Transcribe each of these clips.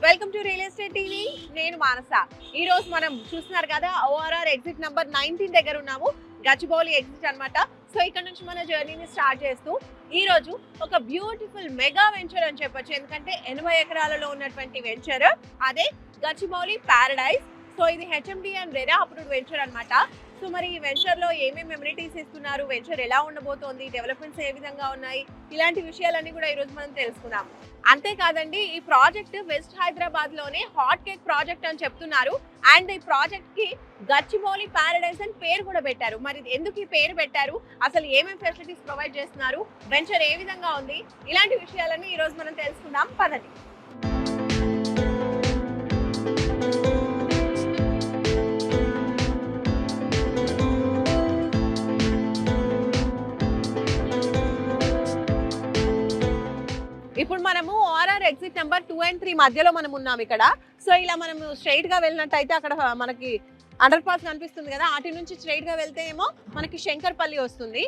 Welcome to real estate TV. నేను మానస. ఈ రోజు మనం చూస్తున్నారు కదా, ఓఆర్ఆర్ ఎగ్జిట్ నంబర్ 19 దగ్గర ఉన్నాము. గచ్చిబౌలి ఎగ్జిట్ అన్నమాట. సో ఇక్కడ నుంచి మన జర్నీని స్టార్ట్ చేస్తూ ఈ రోజు ఒక బ్యూటిఫుల్ మెగా వెంచర్ అని చెప్పొచ్చు. ఎందుకంటే 80 ఎకరాలలో ఉన్నటువంటి వెంచర్ అదే గచ్చిబౌలి ప్యారడైజ్. సో ఇది HMD and RERA approved venture అన్నమాట. సో మరి ఈ వెంచర్ లో ఏమేమి ఎమ్యూనిటీస్ ఇస్తున్నారు, వెంచర్ ఎలా ఉండబోతోంది, డెవలప్మెంట్స్ ఏ విధంగా ఉన్నాయి, ఇలాంటి విషయాలన్నీ కూడా ఈ రోజు మనం తెలుసుకుందాం. అంతేకాదండి, ఈ ప్రాజెక్ట్ వెస్ట్ హైదరాబాద్ లోనే హాట్ కేక్ ప్రాజెక్ట్ అని చెప్తున్నారు. అండ్ ఈ ప్రాజెక్ట్ కి గచ్చిబౌలి ప్యారడైజ్ అని పేరు కూడా పెట్టారు. మరి ఎందుకు ఈ పేరు పెట్టారు, అసలు ఏమేమి ఫెసిలిటీస్ ప్రొవైడ్ చేస్తున్నారు, వెంచర్ ఏ విధంగా ఉంది, ఇలాంటి విషయాలన్నీ ఈ రోజు మనం తెలుసుకుందాం. పదండి. ఇప్పుడు మనము ఓఆర్ఆర్ ఎగ్జిట్ నెంబర్ 2 and 3 మధ్యలో మనం ఉన్నాం ఇక్కడ. సో ఇలా మనము స్ట్రైట్ గా వెళ్ళినట్టయితే అక్కడ మనకి అండర్ పాస్ కనిపిస్తుంది కదా, అటు నుంచి స్ట్రైట్ గా వెళ్తే ఏమో మనకి శంకర్పల్లి వస్తుంది.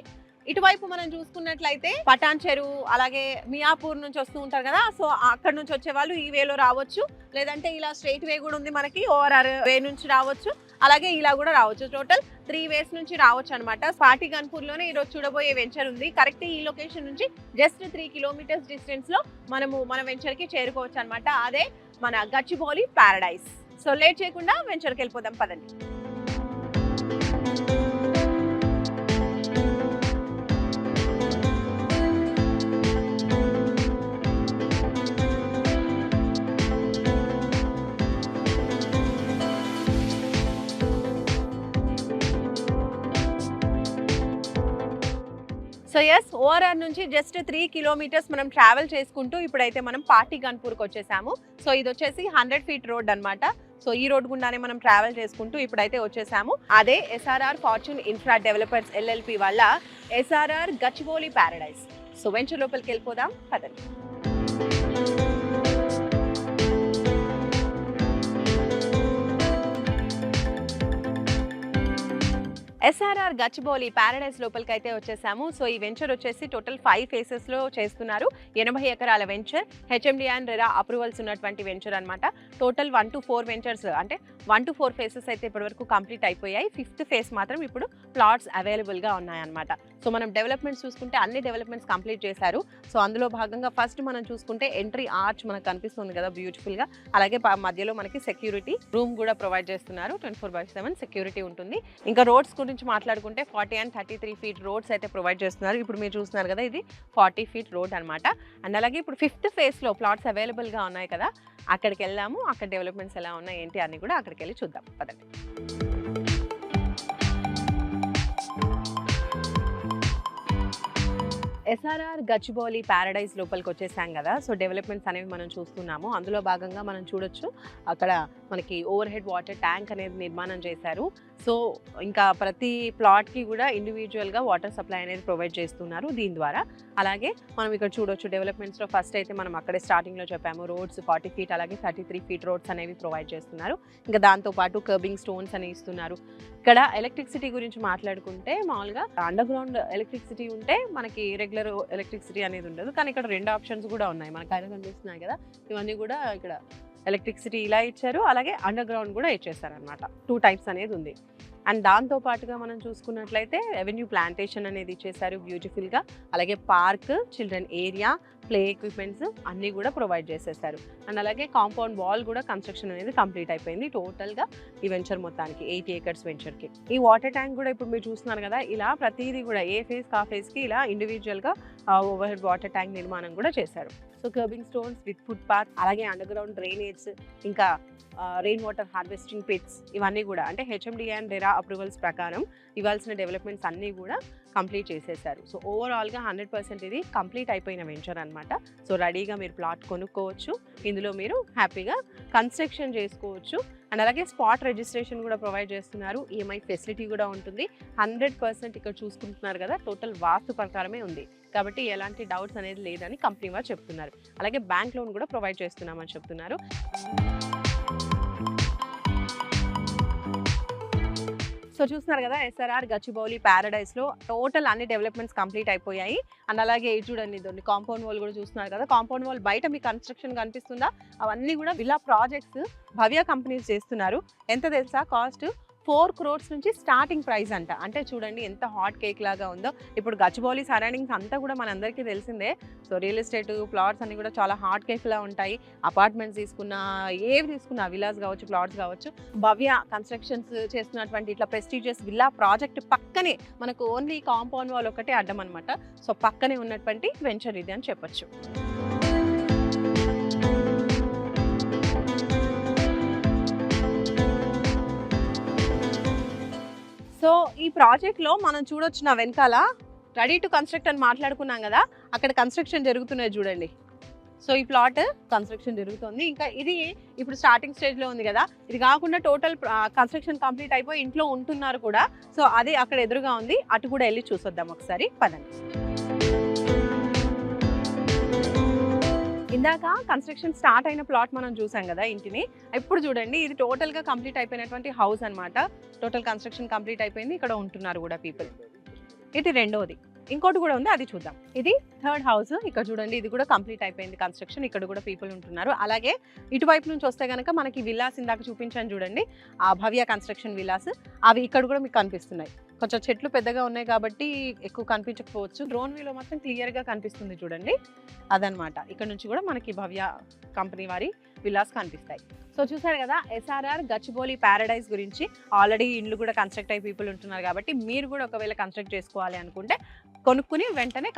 ఇటువైపు మనం చూసుకున్నట్లయితే పటాన్ చెరువు, అలాగే మియాపూర్ నుంచి వస్తూ ఉంటారు కదా, సో అక్కడ నుంచి వచ్చే వాళ్ళు ఈ వేలో రావచ్చు. లేదంటే ఇలా స్ట్రైట్ వే కూడా ఉంది మనకి, ఓఆర్ఆర్ వే నుంచి రావచ్చు, అలాగే ఇలా కూడా రావచ్చు. టోటల్ 3 వేస్ నుంచి రావచ్చు అనమాట. పాటిగన్పూర్ లోనే ఈరోజు చూడబోయే వెంచర్ ఉంది. కరెక్ట్ ఈ లొకేషన్ నుంచి జస్ట్ 3 kilometers డిస్టెన్స్ లో మనము మన వెంచర్ కి చేరుకోవచ్చు అనమాట. అదే మన గచ్చిబౌలి ప్యారడైజ్. సో లేట్ చేయకుండా వెంచర్కి వెళ్ళిపోదాం, పదండి. సో ఎస్, ఓఆర్ఆర్ నుంచి జస్ట్ 3 kilometers మనం ట్రావెల్ చేసుకుంటూ ఇప్పుడైతే మనం పాటిగన్పూర్కి వచ్చేసాము. సో ఇది వచ్చేసి 100 feet రోడ్ అనమాట. సో ఈ రోడ్ గుండానే మనం ట్రావెల్ చేసుకుంటూ ఇప్పుడైతే వచ్చేసాము. అదే SRR fortune infra developers LLP వల్ల SRR Gachibowli paradise. So venture లోపలికి వెళ్ళిపోదాం, పదండి. ఎస్ఆర్ఆర్ గచ్చిబౌలి ప్యారడైజ్ లోపలికి అయితే వచ్చేసాము. సో ఈ వెంచర్ వచ్చేసి టోటల్ 5 phases లో చేస్తున్నారు. 80 ఎకరాల venture, HMD and RERA approvals ఉన్నటువంటి వెంచర్ అనమాట. టోటల్ 1 to 4 వెంచర్స్, అంటే 1 to 4 phases అయితే ఇప్పటివరకు కంప్లీట్ అయిపోయాయి. 5th phase మాత్రం ఇప్పుడు ప్లాట్స్ అవైలబుల్గా ఉన్నాయన్నమాట. సో మనం డెవలప్మెంట్స్ చూసుకుంటే అన్ని డెవలప్మెంట్స్ కంప్లీట్ చేశారు. సో అందులో భాగంగా ఫస్ట్ మనం చూసుకుంటే ఎంట్రీ ఆర్చ్ మనకు కనిపిస్తుంది కదా బ్యూటిఫుల్గా. అలాగే మధ్యలో మనకి సెక్యూరిటీ రూమ్ కూడా ప్రొవైడ్ చేస్తున్నారు. 24/7 సెక్యూరిటీ ఉంటుంది. ఇంకా రోడ్స్ గురించి మాట్లాడుకుంటే 40 and 33 feet రోడ్స్ అయితే ప్రొవైడ్ చేస్తున్నారు. ఇప్పుడు మీరు చూస్తున్నారు కదా, ఇది 40 feet రోడ్ అనమాట. అండ్ అలాగే ఇప్పుడు 5th phase లో ప్లాట్స్ అవైలబుల్గా ఉన్నాయి కదా, అక్కడికి వెళ్దాము. అక్కడ డెవలప్మెంట్స్ ఎలా ఉన్నాయి ఏంటి అన్ని కూడా అక్కడికి వెళ్ళి చూద్దాం, పదండి. ఎస్ఆర్ఆర్ గచ్చిబౌలి ప్యారడైజ్ లోపలికి వచ్చేసాం కదా. సో డెవలప్మెంట్స్ అనేవి మనం చూస్తున్నాము. అందులో భాగంగా మనం చూడొచ్చు, అక్కడ మనకి ఓవర్ హెడ్ వాటర్ ట్యాంక్ అనేది నిర్మాణం చేశారు. సో ఇంకా ప్రతి ప్లాట్కి కూడా ఇండివిజువల్గా వాటర్ సప్లై అనేది ప్రొవైడ్ చేస్తున్నారు దీని ద్వారా. అలాగే మనం ఇక్కడ చూడొచ్చు డెవలప్మెంట్స్లో ఫస్ట్ అయితే మనం అక్కడే స్టార్టింగ్లో చెప్పాము, రోడ్స్ 40 feet అలాగే 33 feet రోడ్స్ అనేవి ప్రొవైడ్ చేస్తున్నారు. ఇంకా దాంతోపాటు కర్బింగ్ స్టోన్స్ అని ఇస్తున్నారు. ఇక్కడ ఎలక్ట్రిసిటీ గురించి మాట్లాడుకుంటే మామూలుగా అండర్ గ్రౌండ్ ఎలక్ట్రిసిటీ ఉంటే మనకి రెగ్యులర్ ఎలక్ట్రిసిటీ అనేది ఉండదు, కానీ ఇక్కడ 2 ఆప్షన్స్ కూడా ఉన్నాయి. మనకు అయితే కనిపిస్తున్నాయి కదా, ఇవన్నీ కూడా ఇక్కడ ఎలక్ట్రిసిటీ ఇలా ఇచ్చారు, అలాగే అండర్ గ్రౌండ్ కూడా ఇచ్చేసారు అనమాట. 2 types అనేది ఉంది. అండ్ దాంతో పాటుగా మనం చూసుకున్నట్లయితే రెవెన్యూ ప్లాంటేషన్ అనేది ఇచ్చేసారు బ్యూటిఫుల్గా. అలాగే park, children area, play equipments అన్నీ కూడా ప్రొవైడ్ చేసేసారు. అండ్ అలాగే కాంపౌండ్ వాల్ కూడా కన్స్ట్రక్షన్ అనేది కంప్లీట్ అయిపోయింది టోటల్గా ఈ వెంచర్ మొత్తానికి 80 acres వెంచర్కి. ఈ వాటర్ ట్యాంక్ కూడా ఇప్పుడు మీరు చూస్తున్నారు కదా, ఇలా ప్రతిదీ కూడా ఏ ఫేజ్ ఆ ఫేజ్కి ఇలా ఇండివిజువల్గా ఓవర్ హెడ్ వాటర్ ట్యాంక్ నిర్మాణం కూడా చేశారు. So kerbing stones with foot path, అలాగే అండర్ గ్రౌండ్ డ్రైనేజ్, ఇంకా రెయిన్ వాటర్ హార్వెస్టింగ్ పిట్స్, ఇవన్నీ కూడా అంటే హెచ్ఎండి అండ్ రెరా అప్రూవల్స్ ప్రకారం ఇవ్వాల్సిన డెవలప్మెంట్స్ అన్నీ కూడా కంప్లీట్ చేసేసారు. సో ఓవరాల్గా 100% ఇది కంప్లీట్ అయిపోయిన వెంచర్ అనమాట. సో రెడీగా మీరు ప్లాట్ కొనుక్కోవచ్చు, ఇందులో మీరు హ్యాపీగా కన్స్ట్రక్షన్ చేసుకోవచ్చు. అండ్ అలాగే స్పాట్ రిజిస్ట్రేషన్ కూడా ప్రొవైడ్ చేస్తున్నారు. ఈఎంఐ ఫెసిలిటీ కూడా ఉంటుంది. 100% ఇక్కడ చూసుకుంటున్నారు కదా, టోటల్ వాస్తు ప్రకారమే ఉంది కాబట్టి ఎలాంటి డౌట్స్ అనేది లేదని కంపెనీ వారు చెప్తున్నారు. అలాగే బ్యాంక్ లోన్ కూడా ప్రొవైడ్ చేస్తున్నామని చెప్తున్నారు. సో సో చూస్తున్నారు కదా ఎస్ఆర్ఆర్ గచ్చిబౌలి ప్యారడైస్ లో టోటల్ అన్ని డెవలప్మెంట్స్ కంప్లీట్ అయిపోయాయి. అండ్ అలాగే ఇది చూడండి, ఇదండి కాంపౌండ్ వాల్ కూడా చూస్తున్నారు కదా. కాంపౌండ్ వాల్ బయట మీకు కన్స్ట్రక్షన్ కనిపిస్తుందా, అవన్నీ కూడా విలా ప్రాజెక్ట్స్ భవ్య కంపెనీస్ చేస్తున్నారు. ఎంత తెలుసా కాస్ట్? 4 crores నుంచి స్టార్టింగ్ ప్రైస్ అంట. అంటే చూడండి ఎంత హాట్ కేక్ లాగా ఉందో. ఇప్పుడు గచ్చిబౌలి సరౌండింగ్స్ అంతా కూడా మనందరికీ తెలిసిందే. సో రియల్ ఎస్టేట్ ప్లాట్స్ అన్ని కూడా చాలా హాట్ కేక్ లా ఉంటాయి. అపార్ట్మెంట్స్ తీసుకున్నా, ఏవి తీసుకున్నా, విలాస్ కావచ్చు, ప్లాట్స్ కావచ్చు, భవ్య కన్స్ట్రక్షన్స్ చేస్తున్నటువంటి ఇట్లా ప్రెస్టీజియస్ విల్లా ప్రాజెక్ట్ పక్కనే మనకు ఓన్లీ కాంపౌండ్ వాల్ ఒకటే అడ్డం అనమాట. సో పక్కనే ఉన్నటువంటి వెంచర్ ఇది అని చెప్పొచ్చు. సో ఈ ప్రాజెక్ట్లో మనం చూడొచ్చు, నా వెనకాల రెడీ టు కన్స్ట్రక్ట్ అని మాట్లాడుకున్నాం కదా, అక్కడ కన్స్ట్రక్షన్ జరుగుతున్నది చూడండి. సో ఈ ప్లాట్ కన్స్ట్రక్షన్ జరుగుతుంది. ఇంకా ఇది ఇప్పుడు స్టార్టింగ్ స్టేజ్లో ఉంది కదా, ఇది కాకుండా టోటల్ కన్స్ట్రక్షన్ కంప్లీట్ అయిపోయి ఇంట్లో ఉంటున్నారు కూడా. సో అది అక్కడ ఎదురుగా ఉంది, అటు కూడా వెళ్ళి చూసొద్దాం ఒకసారి, పదండి. ఇందాక కన్స్ట్రక్షన్ స్టార్ట్ అయిన ప్లాట్ మనం చూసాం కదా ఇంటిని. ఇప్పుడు చూడండి, ఇది టోటల్గా కంప్లీట్ అయిపోయినటువంటి హౌస్ అనమాట. టోటల్ కన్స్ట్రక్షన్ కంప్లీట్ అయిపోయింది, ఇక్కడ ఉంటున్నారు కూడా పీపుల్. ఇది రెండోది, ఇంకోటి కూడా ఉంది, అది చూద్దాం. ఇది థర్డ్ హౌస్. ఇక్కడ చూడండి, ఇది కూడా కంప్లీట్ అయిపోయింది కన్స్ట్రక్షన్, ఇక్కడ కూడా పీపుల్ ఉంటున్నారు. అలాగే ఇటువైపు నుంచి వస్తే కనుక మనకి విల్లాస్ ఇందాక చూపించాను చూడండి, ఆ భవ్య కన్స్ట్రక్షన్ విల్లాస్, అవి ఇక్కడ కూడా మీకు కనిపిస్తున్నాయి. కొంచెం చెట్లు పెద్దగా ఉన్నాయి కాబట్టి ఎక్కువ కనిపించకపోవచ్చు. డ్రోన్ వ్యూలో మాత్రం క్లియర్గా కనిపిస్తుంది చూడండి, అదనమాట. ఇక్కడ నుంచి కూడా మనకి భవ్య కంపెనీ వారి విల్లాస్ కనిపిస్తాయి. సో చూసారు కదా ఎస్ఆర్ఆర్ గచ్చిబౌలి ప్యారడైస్ గురించి. ఆల్రెడీ ఇండ్లు కూడా కన్స్ట్రక్ట్ అయ్యి పీపుల్ ఉంటున్నారు కాబట్టి మీరు కూడా ఒకవేళ కన్స్ట్రక్ట్ చేసుకోవాలి అనుకుంటే కొనుక్కుని వెంటనే